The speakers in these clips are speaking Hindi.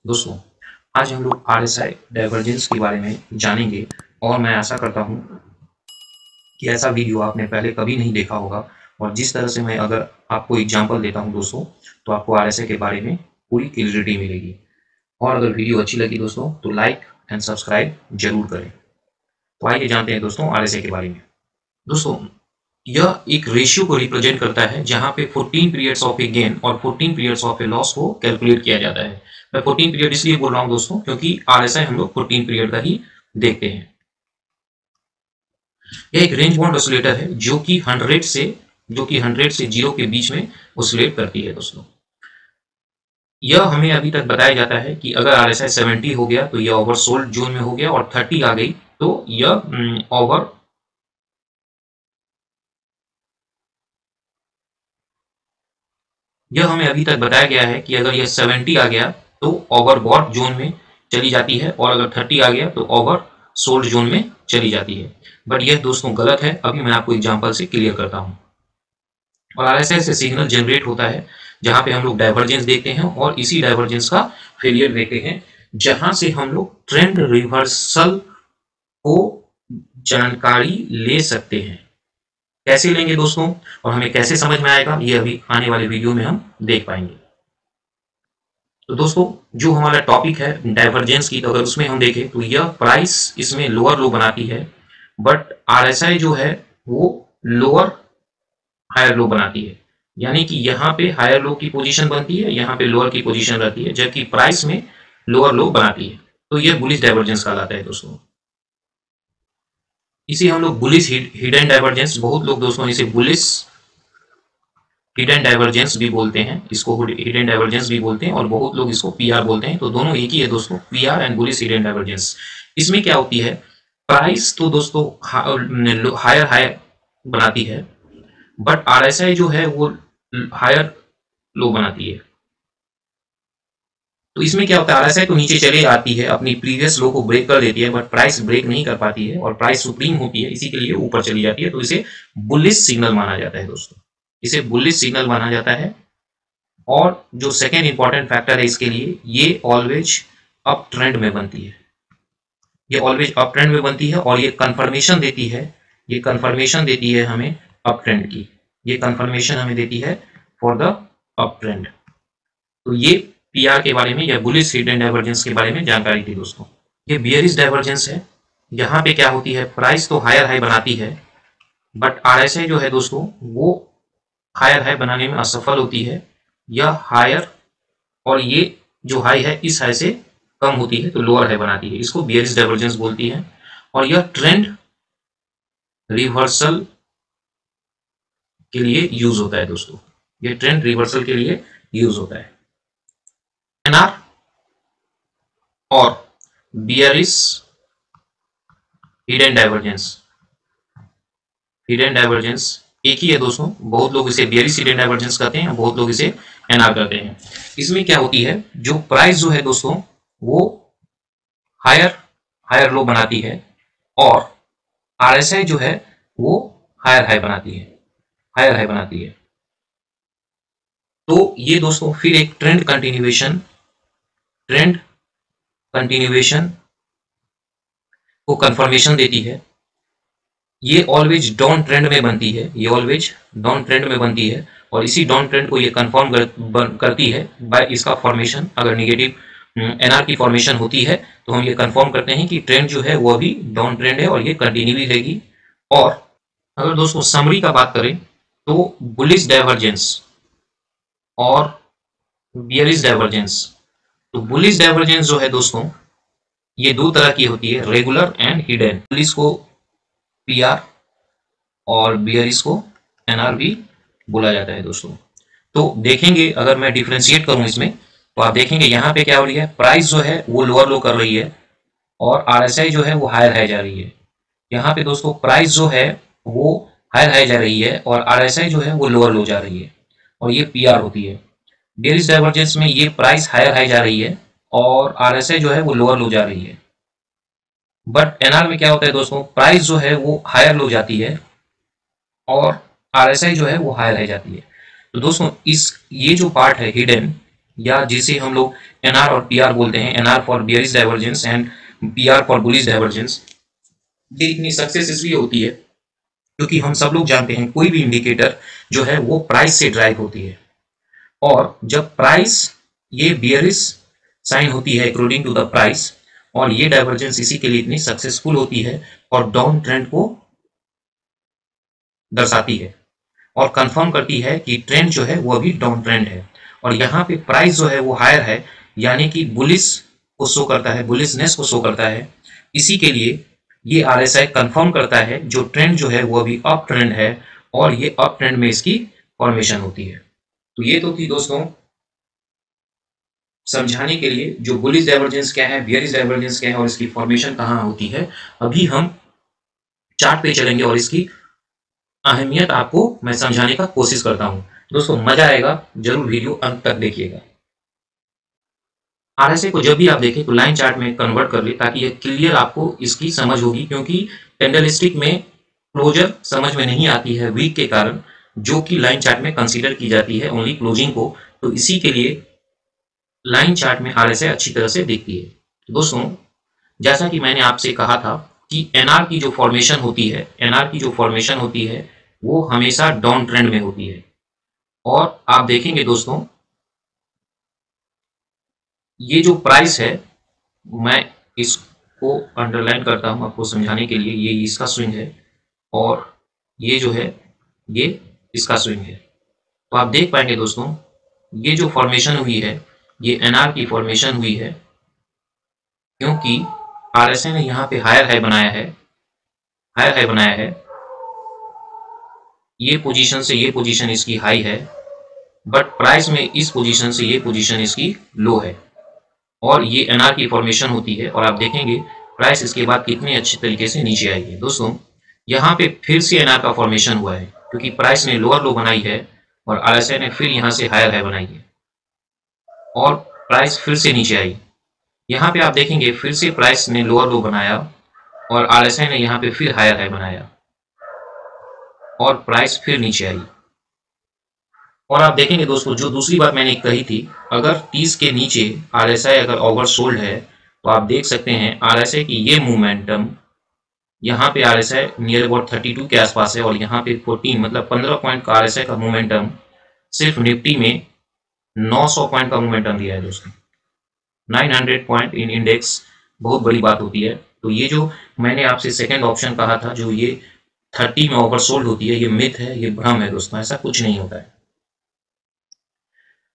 दोस्तों, आज हम लोग आरएसआई डाइवर्जेंस के बारे में जानेंगे और मैं आशा करता हूं कि ऐसा वीडियो आपने पहले कभी नहीं देखा होगा। और जिस तरह से मैं अगर आपको एग्जांपल देता हूं दोस्तों, तो आपको आरएसआई के बारे में पूरी क्लियरिटी मिलेगी। और अगर वीडियो अच्छी लगी दोस्तों तो लाइक एंड सब्सक्राइब जरूर करें। तो आइए जानते हैं दोस्तों आरएसआई के बारे में। दोस्तों, यह एक रेशियो को रिप्रेजेंट करता है जहां पे 14 पीरियड्स ऑफ ए गेन और 14 पीरियड्स ऑफ ए लॉस को कैलकुलेट किया जाता है। मैं 14 पीरियड इसलिए बोल रहा हूं दोस्तों क्योंकि आरएसआई हम लोग 14 पीरियड का ही देखते हैं। यह एक रेंज बाउंड ऑसिलेटर है जो कि 100 से 0 के बीच में ऑसिलेट करती है दोस्तों। यह हमें अभी तक बताया जाता है कि अगर आरएसआई 70 हो गया तो यह ओवरसोल्ड जोन में हो गया और 30 आ गई तो यह यह हमें अभी तक बताया गया है कि अगर यह 70 आ गया तो ओवरबॉट जोन में चली जाती है और अगर 30 आ गया तो ओवर सोल्ड जोन में चली जाती है। बट यह दोस्तों गलत है। अभी मैं आपको एग्जांपल से क्लियर करता हूं। और आरएसआई से सिग्नल जनरेट होता है जहां पे हम लोग डाइवर्जेंस देखते हैं और इसी डाइवर्जेंस का फेलियर देखते हैं, जहां से हम लोग ट्रेंड रिवर्सल को जानकारी ले सकते हैं। कैसे लेंगे दोस्तों और हमें कैसे समझ में आएगा, ये अभी आने वाले वीडियो में हम देख पाएंगे। तो दोस्तों, जो हमारा टॉपिक है डाइवर्जेंस की, तो अगर उसमें हम देखें तो यह प्राइस इसमें लोअर लो बनाती है, बट आरएसआई जो है वो लोअर हायर लो बनाती है। यानी कि यहाँ पे हायर लो की पोजीशन बनती है, यहाँ पे लोअर की पोजीशन रहती है, जबकि प्राइस में लोअर लो बनाती है। तो यह बुलिश डाइवर्जेंस कहलाता है दोस्तों। इसे हम लोग बुलिश हिडन डाइवर्जेंस, बहुत लोग दोस्तों इसे बुलिश हिडन डाइवर्जेंस भी बोलते हैं, इसको हिडन डाइवर्जेंस भी बोलते हैं और बहुत लोग इसको पीआर बोलते हैं। तो दोनों एक ही है दोस्तों, PR and bullish hidden divergence. इसमें क्या होती है, प्राइस तो दोस्तों हायर हायर बनाती है, बट आरएसआई जो है वो हायर लो बनाती है। तो इसमें क्या होता है, आरएसआई तो नीचे चले आती है, अपनी प्रीवियस लो को ब्रेक कर देती है, बट प्राइस ब्रेक नहीं कर पाती है और प्राइस सुप्रीम होती है, इसी के लिए ऊपर चली जाती है। तो इसे बुलिश सिग्नल माना जाता है दोस्तों, इसे बुलिश सिग्नल माना जाता है। और जो सेकेंड इंपॉर्टेंट फैक्टर है इसके लिए, ये ऑलवेज अप ट्रेंड में बनती है, ये ऑलवेज अप ट्रेंड में बनती है और ये कंफर्मेशन देती है, ये कंफर्मेशन देती है हमें अप ट्रेंड की, ये कंफर्मेशन हमें देती है फॉर द अप ट्रेंड। तो ये पीआर के बारे में या बुलिश हिडन डाइवर्जेंस के बारे में जानकारी थी दोस्तों। ये बियरिश डाइवर्जेंस है। यहाँ पे क्या होती है, प्राइस तो हायर हाई बनाती है, बट आरएसआई जो है दोस्तों वो हायर हाई बनाने में असफल होती है, या हायर और ये जो हाई है इस हाई से कम होती है तो लोअर हाई बनाती है। इसको बियरिश डाइवर्जेंस बोलती है। और यह ट्रेंड रिवर्सल के लिए यूज होता है दोस्तों, ये ट्रेंड रिवर्सल के लिए यूज होता है। एनआर और bearish hidden divergence, hidden divergence एक ही है दोस्तों। बहुत लोग इसे बियरिश हिडन डाइवर्जेंस कहते हैं, बहुत लोग इसे एनआर कहते हैं। इसमें क्या होती है, जो प्राइस जो है दोस्तों वो हायर हायर लो बनाती है और आरएसआई जो है वो हायर हाई बनाती है, हायर हाई बनाती है। तो ये दोस्तों फिर एक ट्रेंड कंटिन्यूएशन को कंफर्मेशन देती है। ये ऑलवेज डाउन ट्रेंड में बनती है, ये ऑलवेज डाउन ट्रेंड में बनती है और इसी डाउन ट्रेंड को ये कंफर्म करती है बाय इसका फॉर्मेशन। अगर नेगेटिव एनआर की फॉर्मेशन होती है तो हम ये कंफर्म करते हैं कि ट्रेंड जो है वो अभी डाउन ट्रेंड है और ये कंटिन्यू रहेगी। और अगर दोस्तों समरी का बात करें तो बुलिश डाइवर्जेंस और बियरिश डाइवर्जेंस, तो बुलिश डाइवर्जेंस जो है दोस्तों ये दो तरह की होती है, रेगुलर एंड हिडन। बुलिश को पीआर और बियरिश को एनआर भी बोला जाता है दोस्तों। तो देखेंगे अगर मैं डिफरेंशिएट करूं इसमें तो आप देखेंगे यहाँ पे क्या हो रही है, प्राइस जो है वो लोअर लो कर रही है और आरएसआई जो है वो हायर हाई जा रही है। यहाँ पे दोस्तों प्राइस जो है वो हायर हाई जा रही है और आरएसआई जो है वो लोअर लो जा रही है और ये पीआर होती है। बियरिश डाइवर्जेंस में ये प्राइस हायर हाई जा रही है और आरएसआई जो है वो लोअर लो जा रही है। बट एनआर में क्या होता है दोस्तों, प्राइस जो है वो हायर लो जाती है और आरएसआई जो है वो हायर हाई जाती है। तो दोस्तों ये जो पार्ट है हिडन, या जिसे हम लोग एनआर और पीआर बोलते हैं, NR for bearish divergence and PR for bullish divergence, ये इतनी सक्सेस इसलिए होती है क्योंकि हम सब लोग जानते हैं कोई भी इंडिकेटर जो है वो प्राइस से ड्राइव होती है, और जब प्राइस ये बियरिश साइन होती है अकॉर्डिंग टू द प्राइस, और ये डाइवर्जेंस इसी के लिए इतनी सक्सेसफुल होती है और डाउन ट्रेंड को दर्शाती है और कंफर्म करती है कि ट्रेंड जो है वो अभी डाउन ट्रेंड है, और यहाँ पे प्राइस जो है वो हायर है, यानी कि बुलिश को शो करता है, बुलिशनेस को शो करता है। इसी के लिए ये आरएसआई कंफर्म करता है जो ट्रेंड जो है वो अभी अप ट्रेंड है, और ये अप ट्रेंड में इसकी फॉर्मेशन होती है। तो ये तो थी दोस्तों समझाने के लिए जो बुलिश डाइवर्जेंस क्या है, बियरिश डाइवर्जेंस क्या है और इसकी फॉर्मेशन कहाँ होती है। अभी हम चार्ट पे चलेंगे और इसकी अहमियत आपको मैं समझाने का कोशिश करता हूं। दोस्तों मजा आएगा, जरूर वीडियो अंत तक देखिएगा। आरएसआई को जब भी आप देखें तो लाइन चार्ट में कन्वर्ट कर ले ताकि ये क्लियर आपको इसकी समझ होगी, क्योंकि कैंडलस्टिक में क्लोजर समझ में नहीं आती है वीक के कारण, जो कि लाइन चार्ट में कंसीडर की जाती है ओनली क्लोजिंग को। तो इसी के लिए लाइन चार्ट में आरएसआई अच्छी तरह से दिखती है। तो दोस्तों जैसा कि मैंने आपसे कहा था कि एनआर की जो फॉर्मेशन होती है, एनआर की जो फॉर्मेशन होती है वो हमेशा डाउन ट्रेंड में होती है। और आप देखेंगे दोस्तों ये जो प्राइस है, मैं इसको अंडरलाइन करता हूं आपको समझाने के लिए, ये इसका स्विंग है और ये जो है ये इसका स्विंग है। तो आप देख पाएंगे दोस्तों ये जो फॉर्मेशन हुई है ये एनआर की फॉर्मेशन हुई है, क्योंकि आरएसआई ने यहाँ पे हायर हाई बनाया है, हायर हाई बनाया है। ये पोजीशन से ये पोजीशन इसकी हाई है, बट प्राइस में इस पोजीशन से ये पोजीशन इसकी लो है, और ये एनआर की फॉर्मेशन होती है। और आप देखेंगे प्राइस इसके बाद कितने अच्छे तरीके से नीचे आएगी। दोस्तों यहाँ पे फिर से एनआर का फॉर्मेशन हुआ है, क्योंकि प्राइस ने लोअर लो बनाई है और आरएसआई ने फिर यहाँ से हायर हाई बनाई है और प्राइस फिर से नीचे आई। यहाँ पे आप देखेंगे फिर से प्राइस ने लोअर लो बनाया और आरएसआई ने यहाँ पे फिर हायर हाई बनाया और प्राइस फिर नीचे आई। और आप देखेंगे दोस्तों जो दूसरी बात मैंने कही थी, अगर 30 के नीचे आरएसआई अगर ओवरसोल्ड है तो आप देख सकते हैं आरएसआई की ये मोमेंटम, यहाँ पे आरएसआई नियर अबाउट 32 के आसपास है और यहाँ पे 14 मतलब 15 पॉइंट का आरएसआई का मोमेंटम सिर्फ निफ्टी में 900 पॉइंट का मोमेंटम दिया है दोस्तों। 900 पॉइंट इन इंडेक्स बहुत बड़ी बात होती है। तो ये जो मैंने आपसे सेकंड ऑप्शन कहा था जो ये 30 में ओवरसोल्ड होती है, ये मिथ है, ये भ्रम है दोस्तों, ऐसा कुछ नहीं होता है।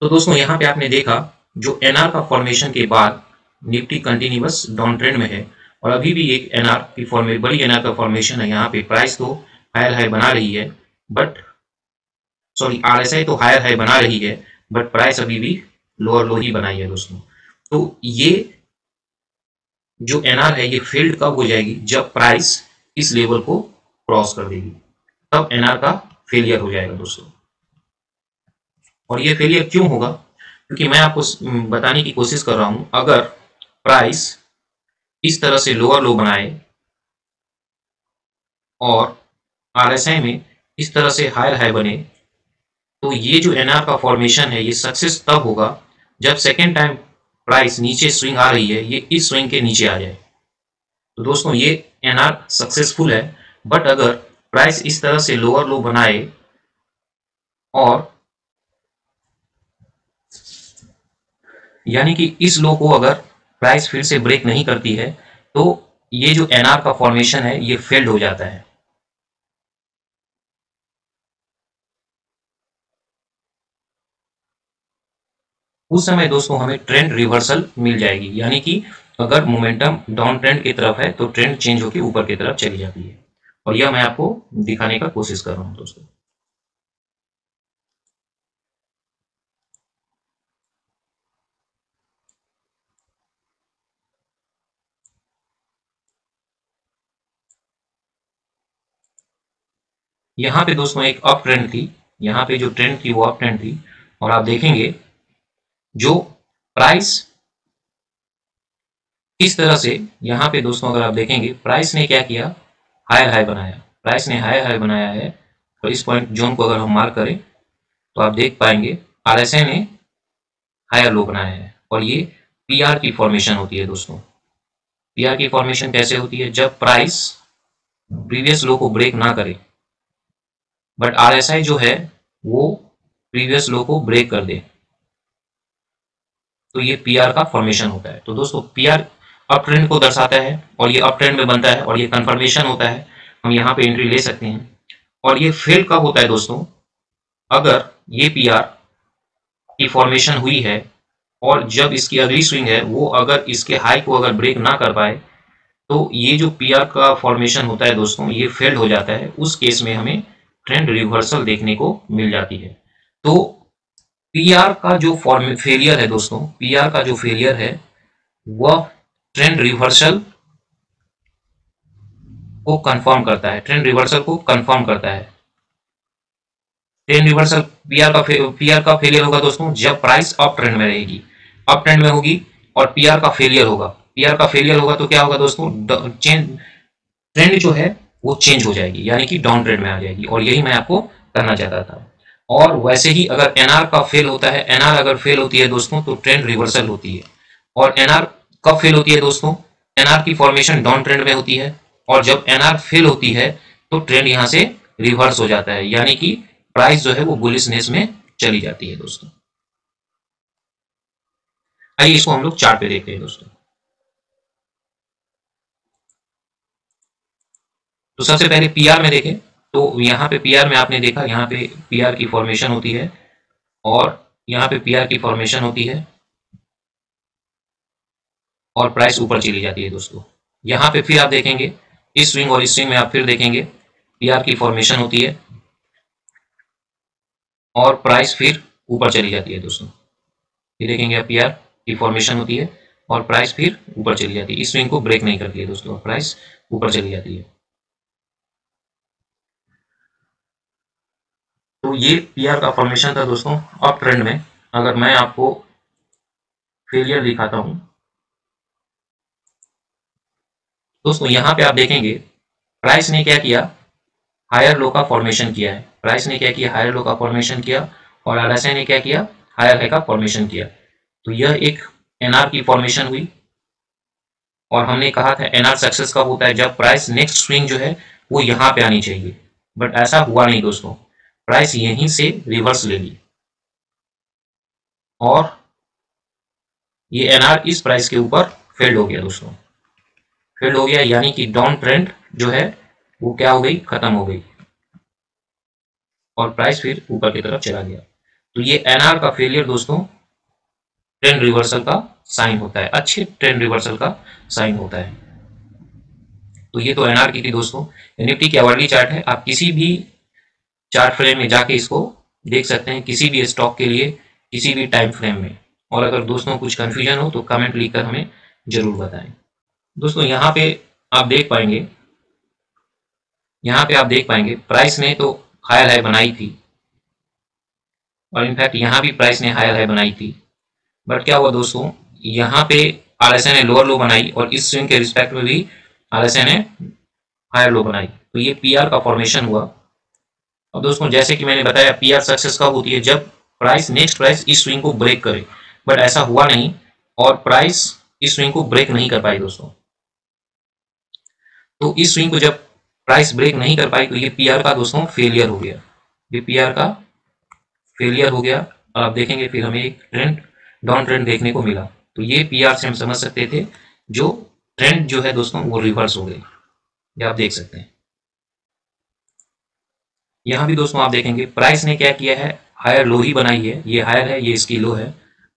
तो दोस्तों यहाँ पे आपने देखा जो एनआर का फॉर्मेशन के बाद निफ्टी कंटिन्यूअस डाउन ट्रेंड में है, और अभी भी एक एनआर की बड़ी एनआर का फॉर्मेशन है। यहाँ पे प्राइस तो हायर हाई बना रही है, बट सॉरी आरएसआई तो हायर हाई बना रही है, बट प्राइस अभी भी लोअर लो ही बनाई है दोस्तों। तो ये जो एनआर है ये फेल्ड कब हो जाएगी, जब प्राइस इस लेवल को क्रॉस कर देगी, तब एनआर का फेलियर हो जाएगा दोस्तों। और ये फेलियर क्यों होगा, क्योंकि मैं आपको बताने की कोशिश कर रहा हूं, अगर प्राइस इस तरह से लोअर लो बनाए और आरएसआई में इस तरह से हायर हाई बने, तो ये जो एनआर का फॉर्मेशन है ये सक्सेस तब होगा जब सेकेंड टाइम प्राइस नीचे स्विंग आ रही है, ये इस स्विंग के नीचे आ जाए। तो दोस्तों ये एनआर सक्सेसफुल है, बट अगर प्राइस इस तरह से लोअर लो बनाए और यानी कि इस लो को अगर प्राइस फिर से ब्रेक नहीं करती है, तो ये जो एनआर का फॉर्मेशन है ये फेल्ड हो जाता है। उस समय दोस्तों हमें ट्रेंड रिवर्सल मिल जाएगी, यानी कि अगर मोमेंटम डाउन ट्रेंड की तरफ है तो ट्रेंड चेंज होकर ऊपर की तरफ चली जाती है, और यह मैं आपको दिखाने का कोशिश कर रहा हूं दोस्तों। यहाँ पे दोस्तों एक अप ट्रेंड थी, यहाँ पे जो ट्रेंड थी वो अप ट्रेंड थी, और आप देखेंगे जो प्राइस इस तरह से यहाँ पे दोस्तों अगर आप देखेंगे प्राइस ने क्या किया, हायर हाई बनाया, प्राइस ने हायर हाई बनाया है। तो इस पॉइंट जोन को अगर हम मार्क करें तो आप देख पाएंगे आरएसआई ने हायर लो बनाया है, और ये पीआर की फॉर्मेशन होती है दोस्तों। पीआर की फॉर्मेशन कैसे होती है? जब प्राइस प्रीवियस लो को ब्रेक ना करे, बट आरएसआई जो है वो प्रीवियस लो को ब्रेक कर दे, तो ये पीआर का फॉर्मेशन होता है। तो दोस्तों पीआर अप ट्रेंड को दर्शाता है, और ये अप ट्रेंड में बनता है, और ये कंफर्मेशन होता है। हम यहाँ पे एंट्री ले सकते हैं। और ये फेल कब होता है दोस्तों? अगर ये पीआर की फॉर्मेशन हुई है और जब इसकी अगली स्विंग है वो अगर इसके हाई को अगर ब्रेक ना कर पाए, तो ये जो पीआर का फॉर्मेशन होता है दोस्तों ये फेल्ड हो जाता है। उस केस में हमें ट्रेंड रिवर्सल देखने को मिल जाती है। तो पीआर का जो फेलियर है दोस्तों, पीआर का जो फेलियर है वह ट्रेंड रिवर्सल को कंफर्म करता है, ट्रेंड रिवर्सल को कंफर्म करता है। ट्रेंड रिवर्सल पीआर का फेलियर होगा दोस्तों जब प्राइस अप ट्रेंड में रहेगी, अप ट्रेंड में होगी, और पीआर का फेलियर होगा। पीआर का फेलियर होगा तो क्या होगा दोस्तों? ट्रेंड जो है वो चेंज हो जाएगी, यानी कि डाउन ट्रेंड में आ जाएगी, और यही मैं आपको करना चाहता था। और वैसे ही अगर एनआर का फेल होता है, एनआर अगर फेल होती है दोस्तों तो ट्रेंड रिवर्सल होती है। और एनआर कब फेल होती है दोस्तों? एनआर की फॉर्मेशन डाउन ट्रेंड में होती है, और जब एनआर फेल होती है तो ट्रेंड यहां से रिवर्स हो जाता है, यानी कि प्राइस जो है वो बुलिशनेस में चली जाती है दोस्तों। आइए इसको हम लोग चार्ट पे देखते हैं दोस्तों। तो सबसे पहले पीआर में देखें, तो यहाँ पे पीआर में आपने देखा, यहाँ पे पीआर की फॉर्मेशन होती है, और यहाँ पे पीआर की फॉर्मेशन होती है, और प्राइस ऊपर चली जाती है दोस्तों। यहाँ पे फिर आप देखेंगे इस स्विंग और इस स्विंग में आप फिर देखेंगे पीआर की फॉर्मेशन होती है, और प्राइस फिर ऊपर चली जाती है दोस्तों। ये देखेंगे आप पीआर की फॉर्मेशन होती है और प्राइस फिर ऊपर चली जाती है, इस स्विंग को ब्रेक नहीं करती है दोस्तों, और प्राइस ऊपर चली जाती है। तो ये पीआर का फॉर्मेशन था दोस्तों अप ट्रेंड में। अगर मैं आपको फेलियर दिखाता हूं दोस्तों, यहाँ पे आप देखेंगे प्राइस ने क्या किया, हायर लो का फॉर्मेशन किया है। प्राइस ने क्या किया, हायर लो का फॉर्मेशन किया, और आरएसआई ने क्या किया, हायर हाई का फॉर्मेशन किया। तो यह एक एनआर की फॉर्मेशन हुई, और हमने कहा था एनआर सक्सेस कब होता है? जब प्राइस नेक्स्ट स्विंग जो है वो यहाँ पे आनी चाहिए, बट ऐसा हुआ नहीं दोस्तों, प्राइस यहीं से रिवर्स ले ली, और ये एनआर इस प्राइस के ऊपर फेल्ड हो गया दोस्तों, फेल्ड हो गया, यानी कि डाउन ट्रेंड जो है वो क्या हो गई, खत्म हो गई, और प्राइस फिर ऊपर की तरफ चला गया। तो ये एनआर का फेलियर दोस्तों ट्रेंड रिवर्सल का साइन होता है, अच्छे ट्रेंड रिवर्सल का साइन होता है। तो ये तो एनआर की थी दोस्तों। निफ्टी की आवरली चार्ट है, आप किसी भी चार्ट फ्रेम में जाके इसको देख सकते हैं, किसी भी स्टॉक के लिए, किसी भी टाइम फ्रेम में। और अगर दोस्तों कुछ कंफ्यूजन हो तो कमेंट लिखकर हमें जरूर बताएं दोस्तों। यहाँ पे आप देख पाएंगे, यहाँ पे आप देख पाएंगे प्राइस ने तो हायर हाई बनाई थी, और इनफैक्ट यहाँ भी प्राइस ने हायर हाई बनाई थी, बट क्या हुआ दोस्तों, यहाँ पे आरएसआई ने लोअर लो बनाई, और इस स्विंग के रिस्पेक्ट में भी आरएसआई ने हायर लो बनाई। तो ये पीआर का फॉर्मेशन हुआ। अब दोस्तों जैसे कि मैंने बताया पीआर सक्सेस कब होती है? जब प्राइस नेक्स्ट प्राइस इस स्विंग को ब्रेक करे, बट ऐसा हुआ नहीं, और प्राइस इस स्विंग को ब्रेक नहीं कर पाई दोस्तों। तो इस स्विंग को जब प्राइस ब्रेक नहीं कर पाई तो ये पीआर का दोस्तों फेलियर हो गया, ये पीआर का फेलियर हो गया। आप देखेंगे फिर हमें एक ट्रेंड, डाउन ट्रेंड देखने को मिला। तो ये पीआर से हम समझ सकते थे जो ट्रेंड जो है दोस्तों वो रिवर्स हो गई, ये आप देख सकते हैं। यहाँ भी दोस्तों आप देखेंगे प्राइस ने क्या किया है, हायर लो ही बनाई है, ये हायर है, ये इसकी लो है,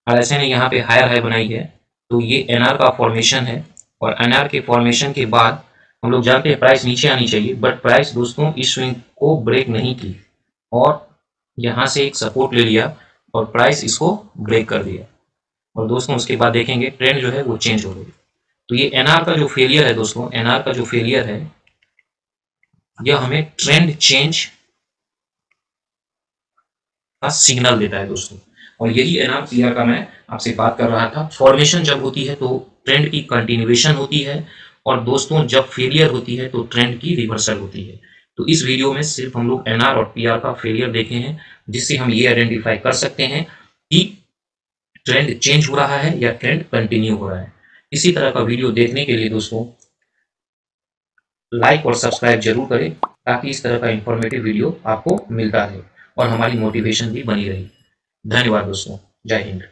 और ऐसे ने यहाँ पे हायर हाई बनाई है। तो ये एनआर का फॉर्मेशन है, और एनआर के फॉर्मेशन के बाद हम लोग जानते हैं प्राइस नीचे आनी चाहिए, बट प्राइस दोस्तों इस स्विंग को ब्रेक नहीं की, और यहाँ से एक सपोर्ट ले लिया, और प्राइस इसको ब्रेक कर दिया, और दोस्तों उसके बाद देखेंगे ट्रेंड जो है वो चेंज हो गई। तो ये एनआर का जो फेलियर है दोस्तों, एनआर का जो फेलियर है यह हमें ट्रेंड चेंज का सिग्नल देता है दोस्तों। और यही एनआर पीआर का मैं आपसे बात कर रहा था। फॉर्मेशन जब होती है तो ट्रेंड की कंटिन्यूएशन होती है, और दोस्तों जब फेलियर होती है तो ट्रेंड की रिवर्सल होती है। तो इस वीडियो में सिर्फ हम लोग एनआर और पीआर का फेलियर देखे हैं, जिससे हम ये आइडेंटिफाई कर सकते हैं कि ट्रेंड चेंज हो रहा है या ट्रेंड कंटिन्यू हो रहा है। इसी तरह का वीडियो देखने के लिए दोस्तों लाइक और सब्सक्राइब जरूर करें, ताकि इस तरह का इंफॉर्मेटिव वीडियो आपको मिलता रहे और हमारी मोटिवेशन भी बनी रही। धन्यवाद दोस्तों, जय हिंद।